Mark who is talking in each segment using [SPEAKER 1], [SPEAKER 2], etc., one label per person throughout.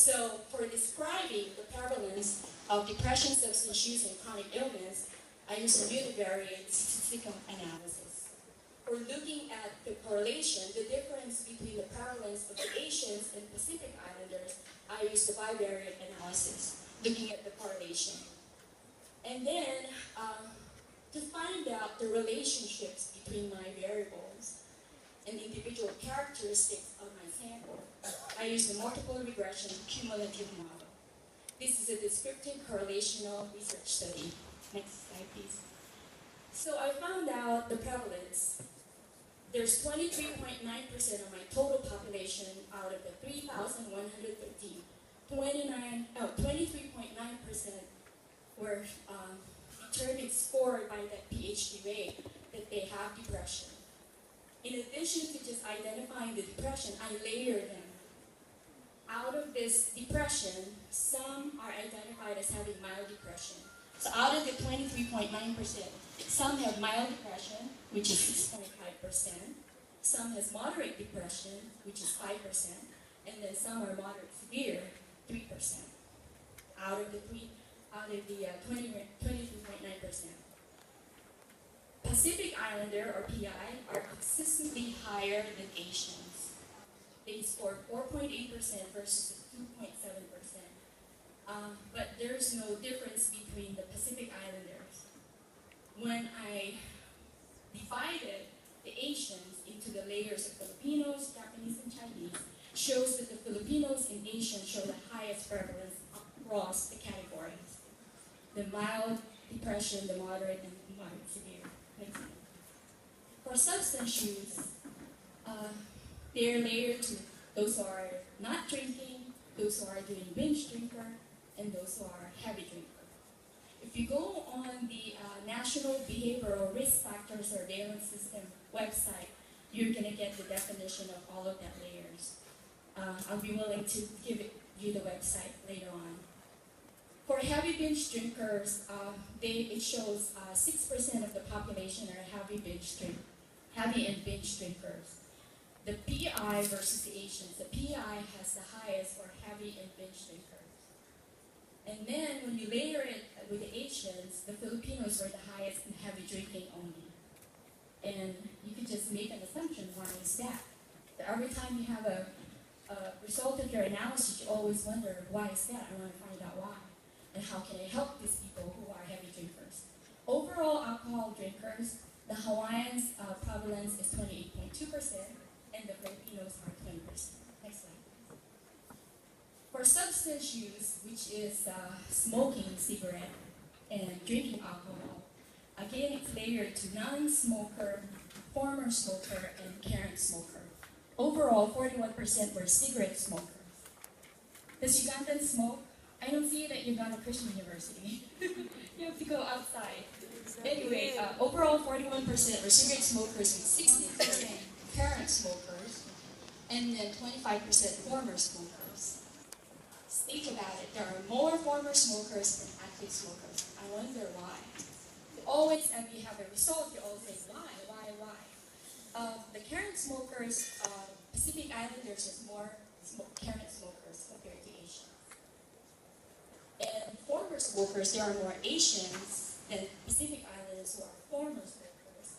[SPEAKER 1] So for describing the prevalence of depression, substance use, and chronic illness, I use a univariate statistical analysis. For looking at the correlation, the difference between the prevalence of the Asians and Pacific Islanders, I use the bivariate analysis, looking at the correlation. And then, to find out the relationships between my variables and individual characteristics of my sample, I use the multiple regression cumulative model. This is a descriptive correlational research study. Next slide, please. So I found out the prevalence. There's 23.9% of my total population out of the 3,113. 23.9% were determined, scored by that PhD rate that they have depression. In addition to just identifying the depression, I layer them. Out of this depression, some are identified as having mild depression. So out of the 23.9%, some have mild depression, which is 6.5%. Some has moderate depression, which is 5%. And then some are moderate severe, 3%. Out of the 23.9%. Pacific Islander, or PI, are consistently higher than Asians. They scored 4.8% versus 2.7%. But there's no difference between the Pacific Islanders. When I divided the Asians into the layers of Filipinos, Japanese, and Chinese, shows that the Filipinos and Asians show the highest prevalence across the categories. The mild depression, the moderate, and the moderate severe. For substance use, they're layered to those who are not drinking, those who are doing binge drinker, and those who are heavy drinker. If you go on the National Behavioral Risk Factor Surveillance System website, you're going to get the definition of all of that layers. I'll be willing to give you the website later on. For heavy binge drinkers, it shows 6% of the population are heavy and binge drinkers. The PI versus the Asians, the PI has the highest for heavy and binge drinkers. And then when you layer it with the Asians, the Filipinos were the highest in heavy drinking only. And you could just make an assumption, why is that? Every time you have a result of your analysis, you always wonder, why is that? I want to find out why. And how can I help these people who are heavy drinkers? Overall alcohol drinkers, the Hawaiians' prevalence is 28.2%, and the Filipinos are 20%. Next slide. For substance use, which is smoking cigarette and drinking alcohol, again, it's layered to non-smoker, former smoker, and current smoker. Overall, 41% were cigarette smokers. Does Ugandan smoke? I don't see it at Uganda Christian University. You have to go outside. Anyway, overall 41% were cigarette smokers with 16% current smokers, and then 25% former smokers. Think about it, there are more former smokers than active smokers. I wonder why. Always, and we have a result, you always say, why? The current smokers, Pacific Islanders has more current smokers compared to Asians. And former smokers, there are more Asians than Pacific Islanders who are former smokers.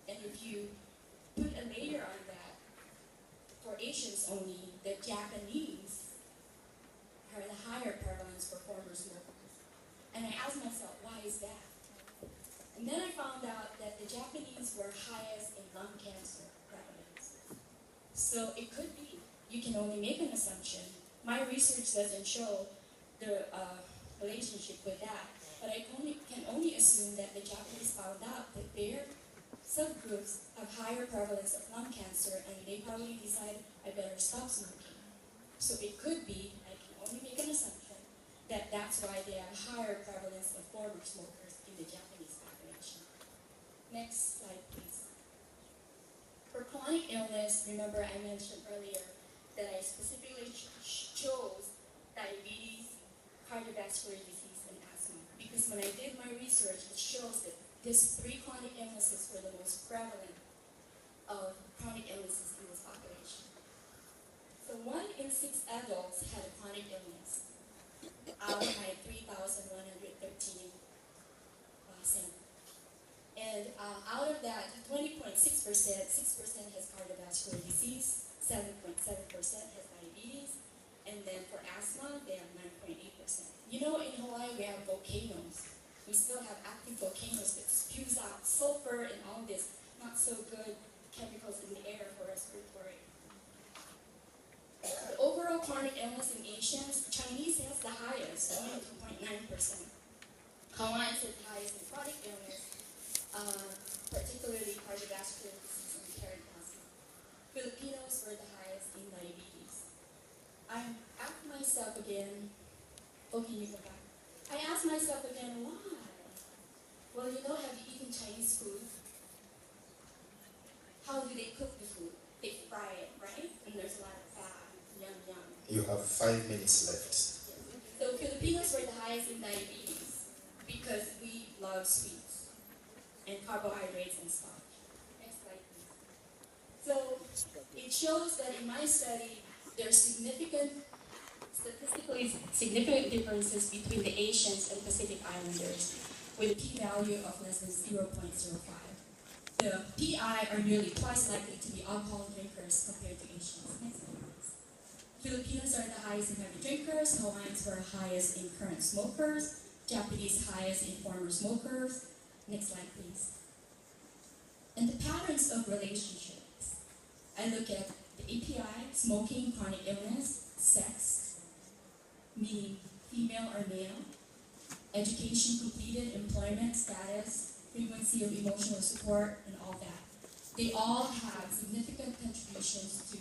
[SPEAKER 1] And if you put a layer on that, for Asians only, the Japanese have a higher prevalence for former smokers. And I asked myself, why is that? And then I found out that the Japanese were highest in lung cancer prevalence. So it could be. You can only make an assumption. My research doesn't show the relationship with that. But I can only assume that the Japanese found out that their subgroups have higher prevalence of lung cancer, and they probably decided, I better stop smoking. So it could be, I can only make an assumption, that that's why they have higher prevalence of former smokers in the Japanese population. Next slide, please. For chronic illness, remember I mentioned earlier that I specifically chose diabetes, cardiovascular disease, and asthma. Because when I did my research, it shows that these three chronic illnesses were the most prevalent of chronic illnesses in this population. So 1 in 6 adults had a chronic illness 6% has cardiovascular disease, 7.7% has diabetes, and then for asthma, they have 9.8%. You know, in Hawaii, we have volcanoes. We still have active volcanoes that spews out sulfur and all this not so good chemicals in the air for respiratory. The overall chronic illness in Asians, Chinese has the highest, 22.9%. Hawaiians have the highest in chronic illness, particularly cardiovascular disease and recurrent asthma. Filipinos were the highest in diabetes. I asked myself again, okay, you go back. I asked myself again, why? Well, you know, have you eaten Chinese food? How do they cook the food? They fry it, right? And there's a lot of fat, yum yum.
[SPEAKER 2] You have 5 minutes left.
[SPEAKER 1] Yes. So Filipinos were the highest in diabetes because we love sweets and carbohydrates and starch. Next slide, please. So it shows that in my study, there's statistically significant differences between the Asians and Pacific Islanders with a p-value of less than 0.05. The PI are nearly twice likely to be alcohol drinkers compared to Asians. Next slide, please. Filipinos are the highest in heavy drinkers, Hawaiians were highest in current smokers, Japanese highest in former smokers. Next slide, please. And the patterns of relationships. I look at the API, smoking, chronic illness, sex, meaning female or male, education completed, employment status, frequency of emotional support, and all that. They all have significant contributions to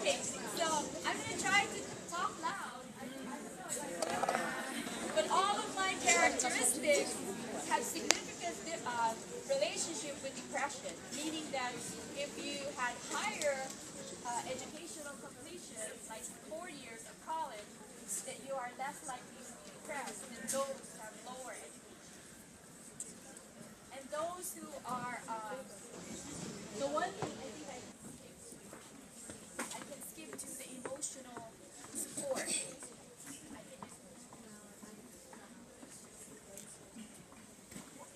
[SPEAKER 3] Okay, so I'm going to try to talk loud. But all of my characteristics have significant relationship with depression, meaning that if you had higher educational completion, like 4 years of college, that you are less likely to be depressed than those who have lower education. And those who are, the one thing I think I can skip to the emotional support.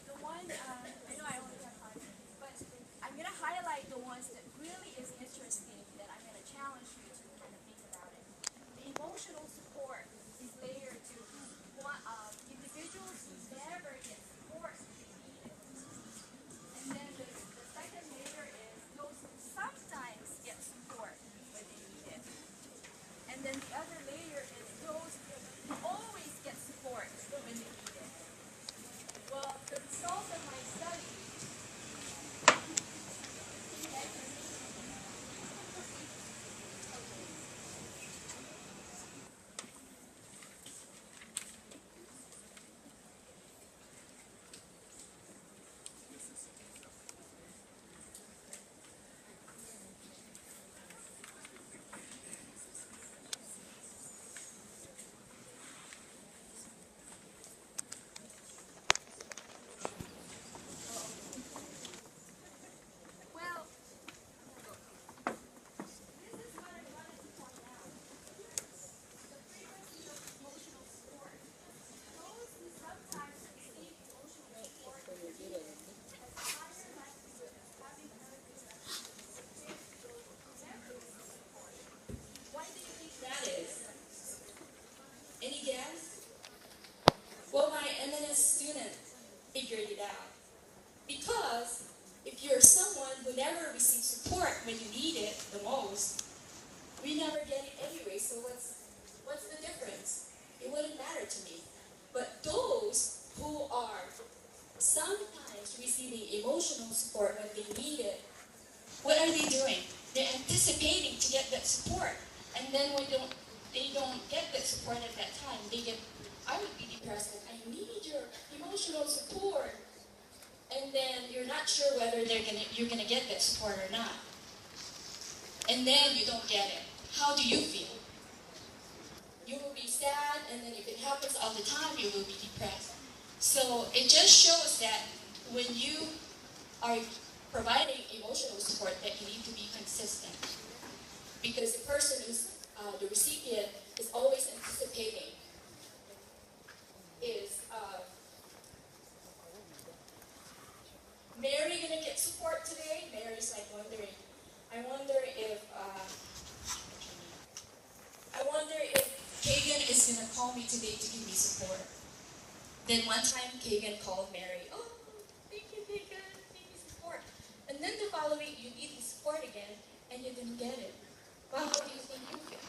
[SPEAKER 3] The one, I know I only have 5 minutes, but I'm going to highlight the ones that really is interesting, that I'm going to challenge you to kind of think about it. The emotional support is layered to individuals who never get support if they need it. And then the second layer is those who sometimes get support when they need it. And then the other layer is those who always get support when they need it. Well, the result of my study
[SPEAKER 1] figured it out. Because if you're someone who never receives support when you need it the most, we never get it anyway, so what's the difference? It wouldn't matter to me. But those who are sometimes receiving emotional support when they need it, what are they doing? They're anticipating to get that support. And then when they don't get that support at that time, I would be depressed, like, I need your emotional support. And then you're not sure whether you're gonna get that support or not. And then you don't get it. How do you feel? You will be sad, and then if it happens all the time, you will be depressed. So it just shows that when you are providing emotional support that you need to be consistent. Because the person who's the recipient is always anticipating is Mary gonna get support today? Mary's like wondering, I wonder if Kagan is gonna call me today to give me support. Then one time Kagan called Mary, oh, thank you Kagan, thank you support. And then the following you need the support again and you didn't get it. Well, how do you think you feel?